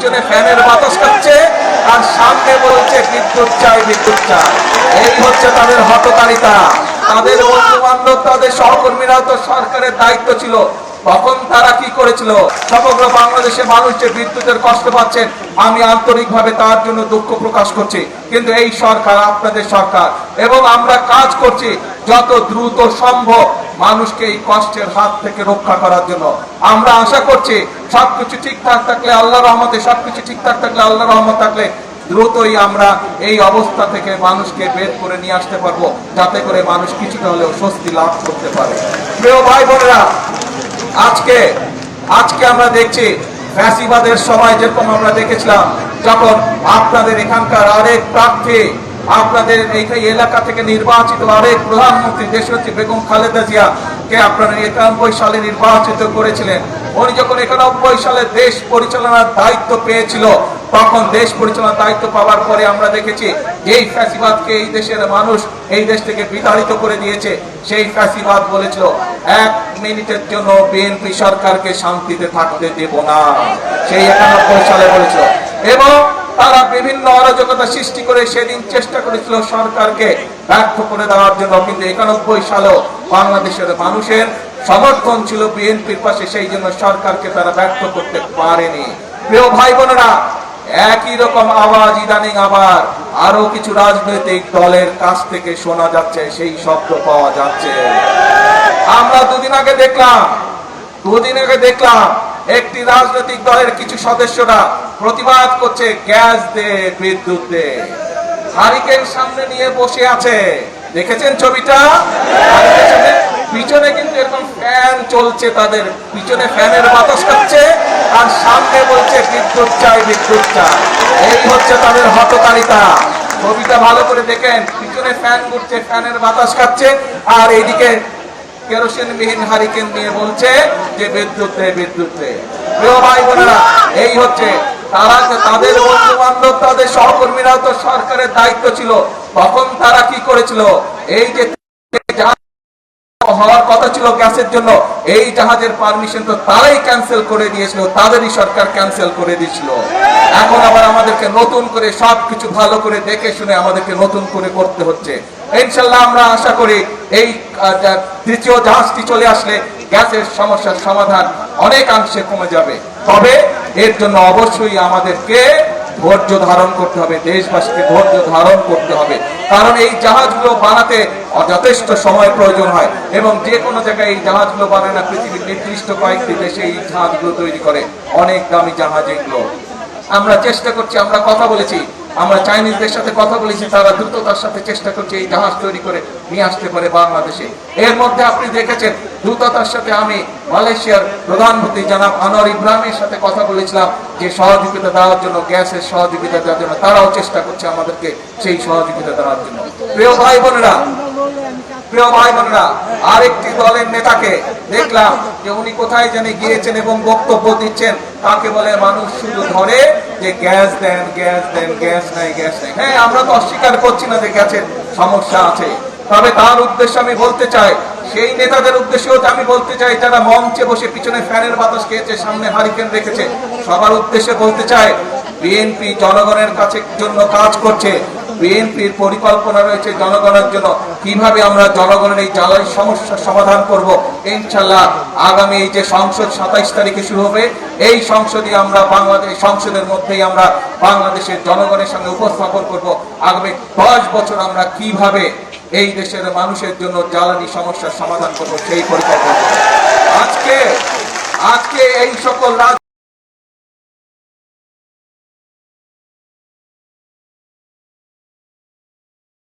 পিছনে ফ্যানের বাতাস খাচ্ছে আর সামনে বলছে বিদ্যুৎ চাই বিদ্যুৎ চাই। এই হচ্ছে তাদের হঠকারিতা। তাদের বন্ধু বান্ধব তাদের সহকর্মীরাও তো সরকারের দায়িত্ব ছিল, তখন তারা কি করেছিল? সমগ্র বাংলাদেশে মানুষ যে বিদ্যুতের কষ্ট পাচ্ছেন, আমি আন্তরিকভাবে তার জন্য দুঃখ প্রকাশ করছি। কিন্তু এই সরকার আপনাদের সরকার, এবং আমরা কাজ করছি যত দ্রুত সম্ভব মানুষকে এই কষ্টের হাত থেকে রক্ষা করার জন্য। আমরা আশা করছি সবকিছু ঠিকঠাক থাকলে আল্লাহর রহমতে, সবকিছু ঠিকঠাক থাকলে আল্লাহর রহমত থাকলে দ্রুতই আমরা এই অবস্থা থেকে মানুষকে বের করে নিয়ে আসতে পারবো, যাতে করে মানুষ কিছুটা হলেও স্বস্তি লাভ করতে পারে। প্রিয় ভাই বোনেরা, আজকে আমরা দেখছি ফ্যাসিবাদের সময় যেরকম আমরা দেখেছিলাম, যখন আপনাদের এখানকার আরেক প্রার্থী, আপনাদের এই এলাকা থেকে নির্বাচিত আরেক প্রধানমন্ত্রী দেশনেত্রী বেগম খালেদা জিয়া কে আপনারা 91 সালে নির্বাচিত করেছিলেন। উনি যখন 91 সালে দেশ পরিচালনার দায়িত্ব পেয়েছিল, তখন দেশ পরিচালনার দায়িত্ব পাওয়ার পরে আমরা দেখেছি এই ফ্যাসিবাদকে এই দেশের মানুষ এই দেশ থেকে বিতাড়িত করে দিয়েছে। সেই ফ্যাসিবাদ বলেছিল 1 মিনিটের জন্য বিএনপি সরকারকে শান্তিতে থাকতে দেব না, সেই 91 সালে বলেছিল। এবং তারা বিভিন্ন অরাজকতা সৃষ্টি করে সেদিন চেষ্টা করেছিল সরকারকে ব্যর্থ করে দেওয়ার জন্য, কিন্তু 91 সালেও বাংলাদেশের মানুষের সমর্থন ছিল বিএনপির পাশে, সেই জন্য সরকারকে তারা ব্যর্থ করতে পারেনি। প্রিয় ভাই বোনেরা, একই রকম আওয়াজ ইদানিং আবার আরো কিছু রাজনৈতিক দলের কাছ থেকে শোনা যাচ্ছে, সেই শব্দ পাওয়া যাচ্ছে। আমরা দুদিন আগে দেখলাম একটি রাজনৈতিক দলের কিছু সদস্যরা প্রতিবাদ করছে, গ্যাস দে বিদ্যুৎ দে। হারিকেন সামনে নিয়ে বসে আছে, দেখেছেন ছবিটা? পিছনে কিন্তু এরকম ফ্যান চলছে, তাদের পিছনে ফ্যানের বাতাস খাচ্ছে আর সামনে বলছে বিদ্যুৎ চাই বিদ্যুৎ চাই। এই হচ্ছে তাদের হঠকারিতা। ছবিটা ভালো করে দেখেন, পিছনে ফ্যান ঘুরছে, ফ্যানের বাতাস খাচ্ছে, আর এইদিকে কেরোসিনবিহীন হারিকেন নিয়ে বলছে যে বিদ্যুৎ দে বিদ্যুৎ দে। প্রিয় ভাই বোনেরা, এই হচ্ছে তারা, তাদের বন্ধু বান্ধব তাদের সহকর্মীরাও তো সরকারের দায়িত্ব ছিল, তখন তারা কি করেছিল? এই যে হওয়ার কথা ছিল গ্যাসের জন্য, এই জাহাজের পারমিশন তো তারাই ক্যান্সেল করে দিয়েছিল, তাদেরই সরকার ক্যান্সেল করে দিয়েছিল। এখন আবার আমাদেরকে নতুন করে সবকিছু ভালো করে দেখে শুনে আমাদেরকে নতুন করে করতে হচ্ছে। ইনশাআল্লাহ আমরা আশা করি এই দ্বিতীয় জাহাজটি চলে আসলে গ্যাসের সমস্যার সমাধান অনেকাংশে কমে যাবে। তবে এর জন্য অবশ্যই আমাদেরকে ধৈর্য ধারণ করতে হবে, দেশবাসীকে ধৈর্য ধারণ করতে হবে, কারণ এই জাহাজগুলো বানাতে যথেষ্ট সময় প্রয়োজন হয়, এবং যে কোনো জায়গায় এই জাহাজগুলো বানায় না, পৃথিবীর নির্দিষ্ট কয়েকটি দেশে এই জাহাজগুলো তৈরি করে, অনেক দামি জাহাজ এগুলো। আমরা চেষ্টা করছি, আমরা কথা বলেছি, আমরা চাইনিজদের সাথে কথা বলেছি, তারা দ্রুততার সাথে চেষ্টা করছে এই জাহাজ তৈরি করে নিয়ে আসতে পারে বাংলাদেশে। এর মধ্যে আপনি দেখেছেন দ্রুততার সাথে আমি মালয়েশিয়ার প্রধানমন্ত্রী জনাব আনোয়ার ইব্রাহিমের সাথে কথা বলেছিলাম যে সহযোগিতা দেওয়ার জন্য, গ্যাসের সহযোগিতা দেওয়ার জন্য। তারাও চেষ্টা করছে আমাদেরকে সেই সহযোগিতা দেওয়ার জন্য। প্রিয় ভাই বোনেরা, আরেকটি দলের নেতাকে দেখলাম যে উনি কোথায় জানি গিয়েছেন এবং বক্তব্য দিচ্ছেন, তাকে বলে মানুষ শুধু ধরে যে গ্যাস দেন গ্যাস দেন, গ্যাস নাই গ্যাস নাই। হ্যাঁ, আমরা তো অস্বীকার করছি না যে গ্যাসের সমস্যা আছে, তবে তার উদ্দেশ্যে আমি বলতে চাই, সেই নেতাদের উদ্দেশ্যেও আমি বলতে চাই যারা মঞ্চে বসে পিছনে ফ্যানের বাতাস খেয়েছে, সামনে হারিকেন রেখেছে, সবার উদ্দেশ্যে বলতে চাই, বিএনপি জনগণের কাছে জন্য কাজ করছে। বিএনপির পরিকল্পনা রয়েছে জনগণের জন্য, কিভাবে আমরা জনগণের এই জ্বালানি সমস্যার সমাধান করব। ইনশাআল্লাহ আগামী এই যে সংসদ 27 তারিখে শুরু হবে, এই সংসদে আমরা সংসদের মধ্যেই আমরা বাংলাদেশের জনগণের সামনে উপস্থাপন করব আগামী 10 বছর আমরা কিভাবে এই দেশের মানুষের জন্য জ্বালানি সমস্যার সমাধান করব, সেই পরিকল্পনা। আজকে এই সকল